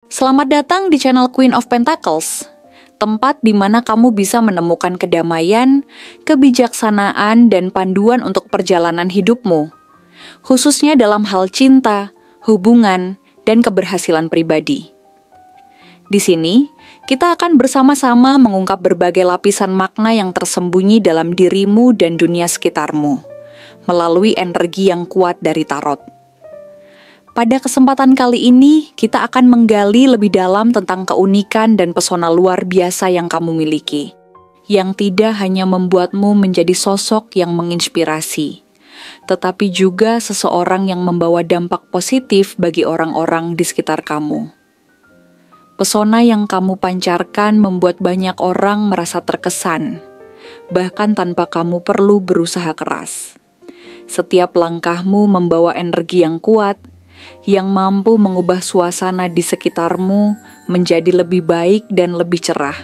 Selamat datang di channel Queen of Pentacles, tempat di mana kamu bisa menemukan kedamaian, kebijaksanaan, dan panduan untuk perjalanan hidupmu, khususnya dalam hal cinta, hubungan, dan keberhasilan pribadi. Di sini, kita akan bersama-sama mengungkap berbagai lapisan makna yang tersembunyi dalam dirimu dan dunia sekitarmu, melalui energi yang kuat dari tarot. Pada kesempatan kali ini, kita akan menggali lebih dalam tentang keunikan dan pesona luar biasa yang kamu miliki, yang tidak hanya membuatmu menjadi sosok yang menginspirasi, tetapi juga seseorang yang membawa dampak positif bagi orang-orang di sekitar kamu. Pesona yang kamu pancarkan membuat banyak orang merasa terkesan, bahkan tanpa kamu perlu berusaha keras. Setiap langkahmu membawa energi yang kuat, yang mampu mengubah suasana di sekitarmu menjadi lebih baik dan lebih cerah.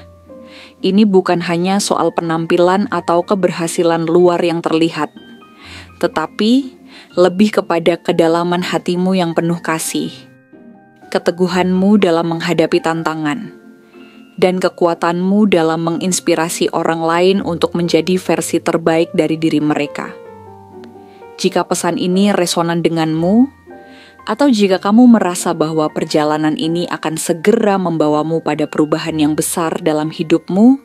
Ini bukan hanya soal penampilan atau keberhasilan luar yang terlihat, tetapi lebih kepada kedalaman hatimu yang penuh kasih, keteguhanmu dalam menghadapi tantangan, dan kekuatanmu dalam menginspirasi orang lain untuk menjadi versi terbaik dari diri mereka. Jika pesan ini resonan denganmu, atau jika kamu merasa bahwa perjalanan ini akan segera membawamu pada perubahan yang besar dalam hidupmu,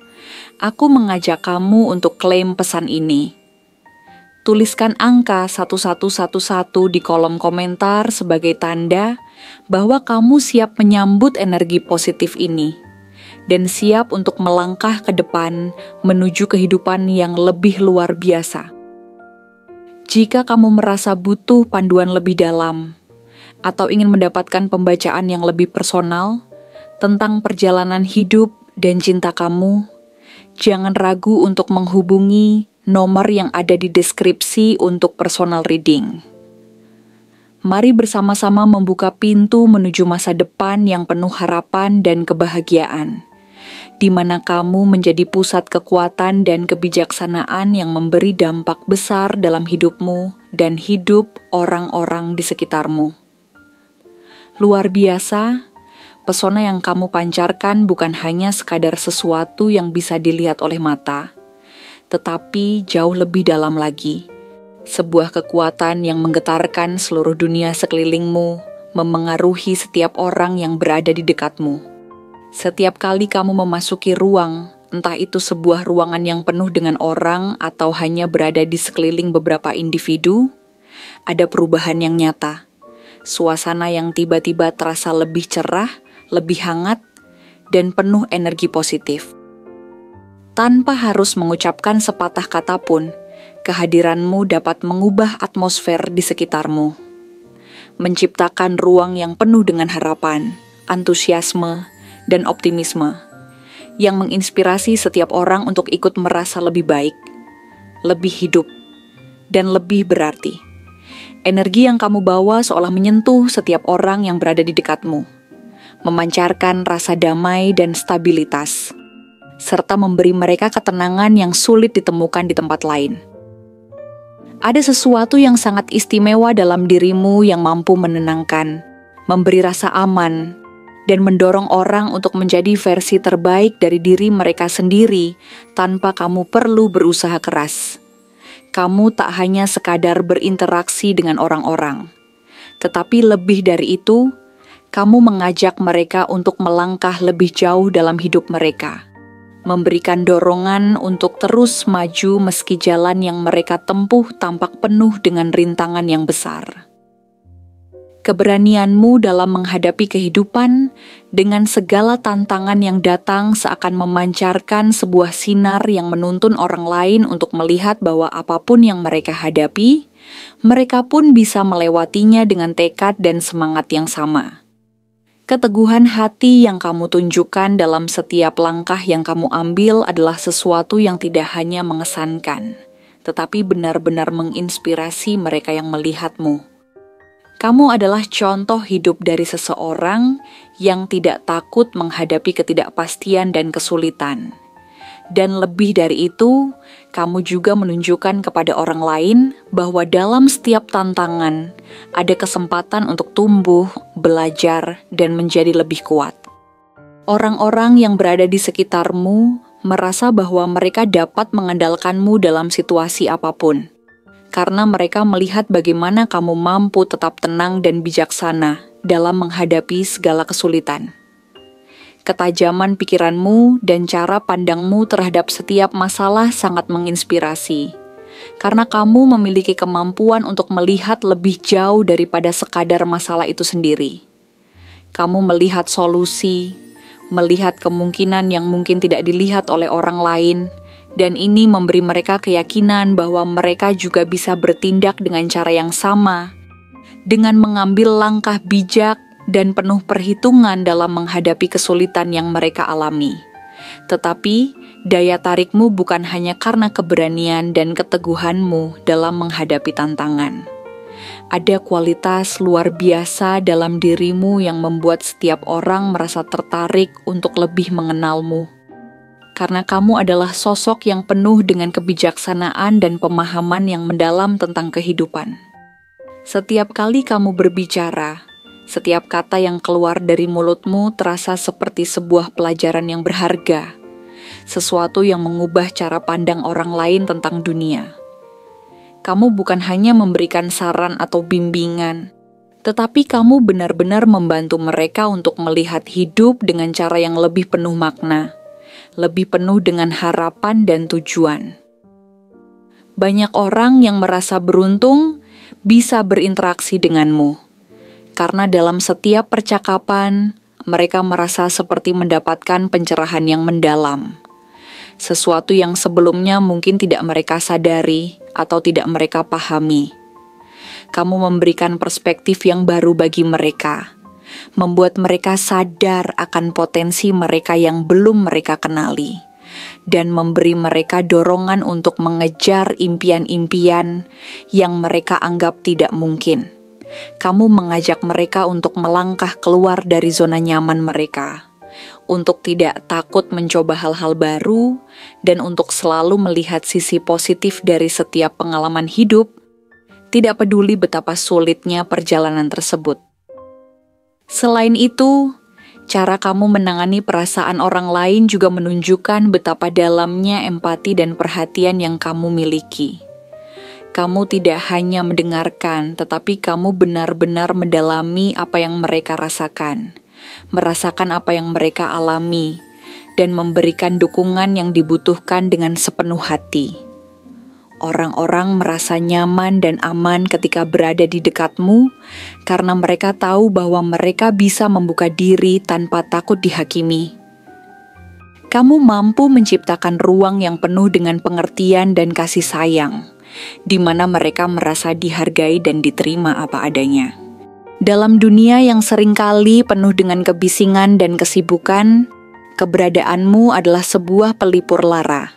aku mengajak kamu untuk klaim pesan ini. Tuliskan angka 1111 di kolom komentar sebagai tanda bahwa kamu siap menyambut energi positif ini dan siap untuk melangkah ke depan menuju kehidupan yang lebih luar biasa. Jika kamu merasa butuh panduan lebih dalam, atau ingin mendapatkan pembacaan yang lebih personal tentang perjalanan hidup dan cinta kamu, jangan ragu untuk menghubungi nomor yang ada di deskripsi untuk personal reading. Mari bersama-sama membuka pintu menuju masa depan yang penuh harapan dan kebahagiaan, di mana kamu menjadi pusat kekuatan dan kebijaksanaan yang memberi dampak besar dalam hidupmu dan hidup orang-orang di sekitarmu. Luar biasa, pesona yang kamu pancarkan bukan hanya sekadar sesuatu yang bisa dilihat oleh mata, tetapi jauh lebih dalam lagi. Sebuah kekuatan yang menggetarkan seluruh dunia sekelilingmu, memengaruhi setiap orang yang berada di dekatmu. Setiap kali kamu memasuki ruang, entah itu sebuah ruangan yang penuh dengan orang atau hanya berada di sekeliling beberapa individu, ada perubahan yang nyata. Suasana yang tiba-tiba terasa lebih cerah, lebih hangat, dan penuh energi positif. Tanpa harus mengucapkan sepatah kata pun, kehadiranmu dapat mengubah atmosfer di sekitarmu, menciptakan ruang yang penuh dengan harapan, antusiasme, dan optimisme, yang menginspirasi setiap orang untuk ikut merasa lebih baik, lebih hidup, dan lebih berarti. Energi yang kamu bawa seolah menyentuh setiap orang yang berada di dekatmu, memancarkan rasa damai dan stabilitas, serta memberi mereka ketenangan yang sulit ditemukan di tempat lain. Ada sesuatu yang sangat istimewa dalam dirimu yang mampu menenangkan, memberi rasa aman, dan mendorong orang untuk menjadi versi terbaik dari diri mereka sendiri tanpa kamu perlu berusaha keras. Kamu tak hanya sekadar berinteraksi dengan orang-orang, tetapi lebih dari itu, kamu mengajak mereka untuk melangkah lebih jauh dalam hidup mereka, memberikan dorongan untuk terus maju meski jalan yang mereka tempuh tampak penuh dengan rintangan yang besar. Keberanianmu dalam menghadapi kehidupan dengan segala tantangan yang datang seakan memancarkan sebuah sinar yang menuntun orang lain untuk melihat bahwa apapun yang mereka hadapi, mereka pun bisa melewatinya dengan tekad dan semangat yang sama. Keteguhan hati yang kamu tunjukkan dalam setiap langkah yang kamu ambil adalah sesuatu yang tidak hanya mengesankan, tetapi benar-benar menginspirasi mereka yang melihatmu. Kamu adalah contoh hidup dari seseorang yang tidak takut menghadapi ketidakpastian dan kesulitan, Dan lebih dari itu, kamu juga menunjukkan kepada orang lain bahwa dalam setiap tantangan ada kesempatan untuk tumbuh, belajar, dan menjadi lebih kuat. Orang-orang yang berada di sekitarmu merasa bahwa mereka dapat mengandalkanmu dalam situasi apapun, karena mereka melihat bagaimana kamu mampu tetap tenang dan bijaksana dalam menghadapi segala kesulitan. Ketajaman pikiranmu dan cara pandangmu terhadap setiap masalah sangat menginspirasi, karena kamu memiliki kemampuan untuk melihat lebih jauh daripada sekadar masalah itu sendiri. Kamu melihat solusi, melihat kemungkinan yang mungkin tidak dilihat oleh orang lain, dan ini memberi mereka keyakinan bahwa mereka juga bisa bertindak dengan cara yang sama, dengan mengambil langkah bijak dan penuh perhitungan dalam menghadapi kesulitan yang mereka alami. Tetapi, daya tarikmu bukan hanya karena keberanian dan keteguhanmu dalam menghadapi tantangan. Ada kualitas luar biasa dalam dirimu yang membuat setiap orang merasa tertarik untuk lebih mengenalmu. Karena kamu adalah sosok yang penuh dengan kebijaksanaan dan pemahaman yang mendalam tentang kehidupan. Setiap kali kamu berbicara, setiap kata yang keluar dari mulutmu terasa seperti sebuah pelajaran yang berharga, sesuatu yang mengubah cara pandang orang lain tentang dunia. Kamu bukan hanya memberikan saran atau bimbingan, tetapi kamu benar-benar membantu mereka untuk melihat hidup dengan cara yang lebih penuh makna, lebih penuh dengan harapan dan tujuan. Banyak orang yang merasa beruntung bisa berinteraksi denganmu, karena dalam setiap percakapan, mereka merasa seperti mendapatkan pencerahan yang mendalam. Sesuatu yang sebelumnya mungkin tidak mereka sadari atau tidak mereka pahami. Kamu memberikan perspektif yang baru bagi mereka, membuat mereka sadar akan potensi mereka yang belum mereka kenali, dan memberi mereka dorongan untuk mengejar impian-impian yang mereka anggap tidak mungkin. Kamu mengajak mereka untuk melangkah keluar dari zona nyaman mereka, untuk tidak takut mencoba hal-hal baru, dan untuk selalu melihat sisi positif dari setiap pengalaman hidup, tidak peduli betapa sulitnya perjalanan tersebut. Selain itu, cara kamu menangani perasaan orang lain juga menunjukkan betapa dalamnya empati dan perhatian yang kamu miliki. Kamu tidak hanya mendengarkan, tetapi kamu benar-benar mendalami apa yang mereka rasakan, merasakan apa yang mereka alami, dan memberikan dukungan yang dibutuhkan dengan sepenuh hati. Orang-orang merasa nyaman dan aman ketika berada di dekatmu, karena mereka tahu bahwa mereka bisa membuka diri tanpa takut dihakimi. Kamu mampu menciptakan ruang yang penuh dengan pengertian dan kasih sayang, di mana mereka merasa dihargai dan diterima apa adanya. Dalam dunia yang seringkali penuh dengan kebisingan dan kesibukan, keberadaanmu adalah sebuah pelipur lara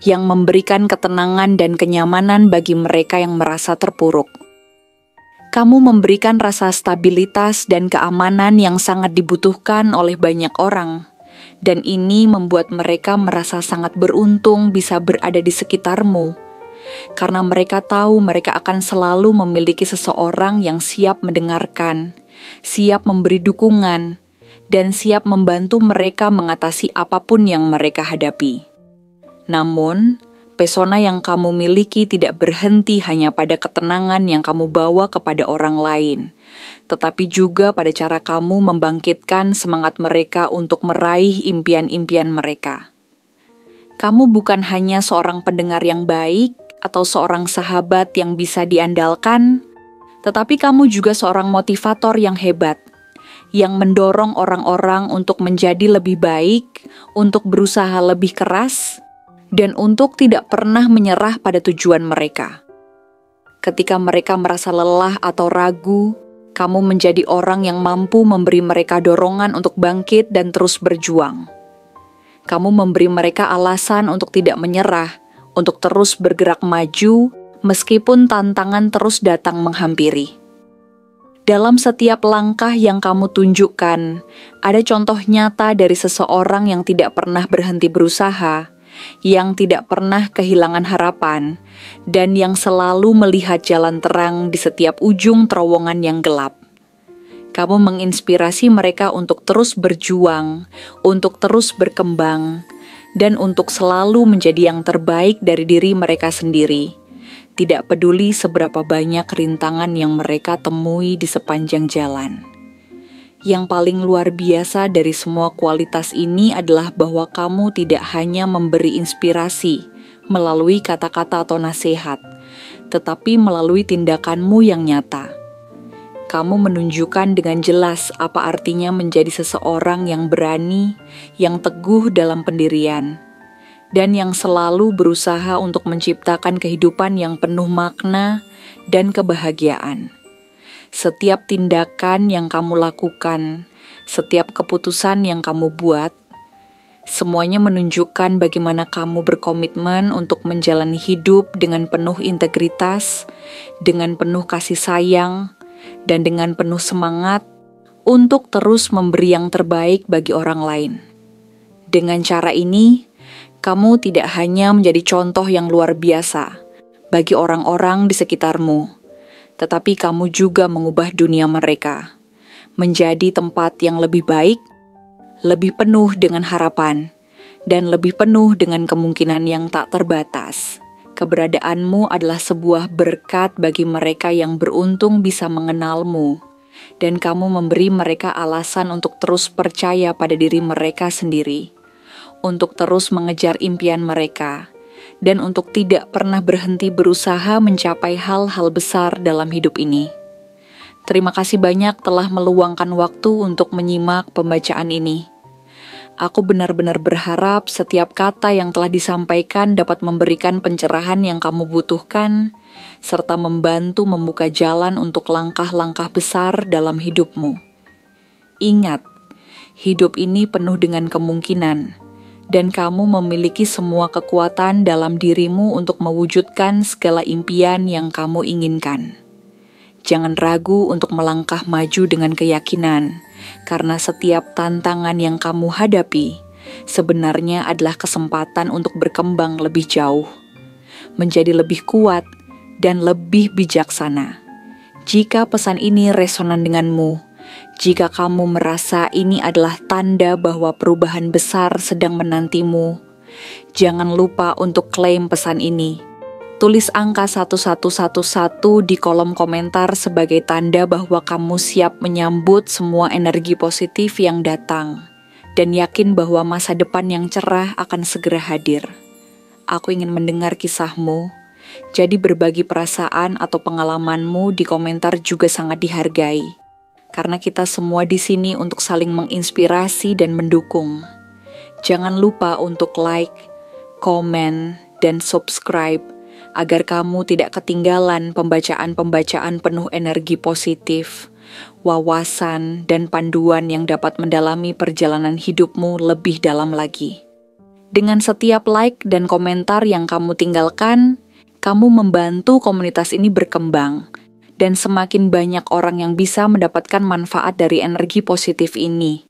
yang memberikan ketenangan dan kenyamanan bagi mereka yang merasa terpuruk. Kamu memberikan rasa stabilitas dan keamanan yang sangat dibutuhkan oleh banyak orang, dan ini membuat mereka merasa sangat beruntung bisa berada di sekitarmu, karena mereka tahu mereka akan selalu memiliki seseorang yang siap mendengarkan, siap memberi dukungan, dan siap membantu mereka mengatasi apapun yang mereka hadapi. Namun, pesona yang kamu miliki tidak berhenti hanya pada ketenangan yang kamu bawa kepada orang lain, tetapi juga pada cara kamu membangkitkan semangat mereka untuk meraih impian-impian mereka. Kamu bukan hanya seorang pendengar yang baik, atau seorang sahabat yang bisa diandalkan, tetapi kamu juga seorang motivator yang hebat, yang mendorong orang-orang untuk menjadi lebih baik, untuk berusaha lebih keras, dan untuk tidak pernah menyerah pada tujuan mereka. Ketika mereka merasa lelah atau ragu, kamu menjadi orang yang mampu memberi mereka dorongan untuk bangkit dan terus berjuang. Kamu memberi mereka alasan untuk tidak menyerah, untuk terus bergerak maju meskipun tantangan terus datang menghampiri. Dalam setiap langkah yang kamu tunjukkan, ada contoh nyata dari seseorang yang tidak pernah berhenti berusaha yang tidak pernah kehilangan harapan, dan yang selalu melihat jalan terang di setiap ujung terowongan yang gelap. Kamu menginspirasi mereka untuk terus berjuang, untuk terus berkembang, dan untuk selalu menjadi yang terbaik dari diri mereka sendiri. Tidak peduli seberapa banyak rintangan yang mereka temui di sepanjang jalan. Yang paling luar biasa dari semua kualitas ini adalah bahwa kamu tidak hanya memberi inspirasi melalui kata-kata atau nasihat, tetapi melalui tindakanmu yang nyata. Kamu menunjukkan dengan jelas apa artinya menjadi seseorang yang berani, yang teguh dalam pendirian, dan yang selalu berusaha untuk menciptakan kehidupan yang penuh makna dan kebahagiaan. Setiap tindakan yang kamu lakukan, setiap keputusan yang kamu buat, semuanya menunjukkan bagaimana kamu berkomitmen untuk menjalani hidup dengan penuh integritas, dengan penuh kasih sayang, dan dengan penuh semangat untuk terus memberi yang terbaik bagi orang lain. Dengan cara ini, kamu tidak hanya menjadi contoh yang luar biasa bagi orang-orang di sekitarmu, tetapi kamu juga mengubah dunia mereka menjadi tempat yang lebih baik, lebih penuh dengan harapan, dan lebih penuh dengan kemungkinan yang tak terbatas. Keberadaanmu adalah sebuah berkat bagi mereka yang beruntung bisa mengenalmu, dan kamu memberi mereka alasan untuk terus percaya pada diri mereka sendiri, untuk terus mengejar impian mereka, dan untuk tidak pernah berhenti berusaha mencapai hal-hal besar dalam hidup ini. Terima kasih banyak telah meluangkan waktu untuk menyimak pembacaan ini. Aku benar-benar berharap setiap kata yang telah disampaikan dapat memberikan pencerahan yang kamu butuhkan, serta membantu membuka jalan untuk langkah-langkah besar dalam hidupmu. Ingat, hidup ini penuh dengan kemungkinan, dan kamu memiliki semua kekuatan dalam dirimu untuk mewujudkan segala impian yang kamu inginkan. Jangan ragu untuk melangkah maju dengan keyakinan, karena setiap tantangan yang kamu hadapi sebenarnya adalah kesempatan untuk berkembang lebih jauh, menjadi lebih kuat dan lebih bijaksana. Jika pesan ini resonan denganmu, jika kamu merasa ini adalah tanda bahwa perubahan besar sedang menantimu, jangan lupa untuk klaim pesan ini. Tulis angka 1111 di kolom komentar sebagai tanda bahwa kamu siap menyambut semua energi positif yang datang, dan yakin bahwa masa depan yang cerah akan segera hadir. Aku ingin mendengar kisahmu, jadi berbagi perasaan atau pengalamanmu di komentar juga sangat dihargai, karena kita semua di sini untuk saling menginspirasi dan mendukung. Jangan lupa untuk like, komen, dan subscribe, agar kamu tidak ketinggalan pembacaan-pembacaan penuh energi positif, wawasan, dan panduan yang dapat mendalami perjalanan hidupmu lebih dalam lagi. Dengan setiap like dan komentar yang kamu tinggalkan, kamu membantu komunitas ini berkembang, dan semakin banyak orang yang bisa mendapatkan manfaat dari energi positif ini.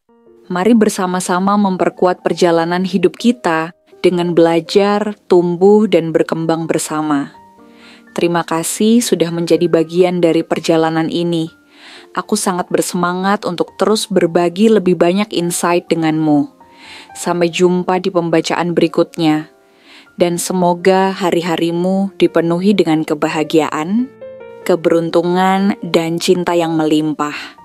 Mari bersama-sama memperkuat perjalanan hidup kita dengan belajar, tumbuh, dan berkembang bersama. Terima kasih sudah menjadi bagian dari perjalanan ini. Aku sangat bersemangat untuk terus berbagi lebih banyak insight denganmu. Sampai jumpa di pembacaan berikutnya. Dan semoga hari-harimu dipenuhi dengan kebahagiaan, keberuntungan, dan cinta yang melimpah.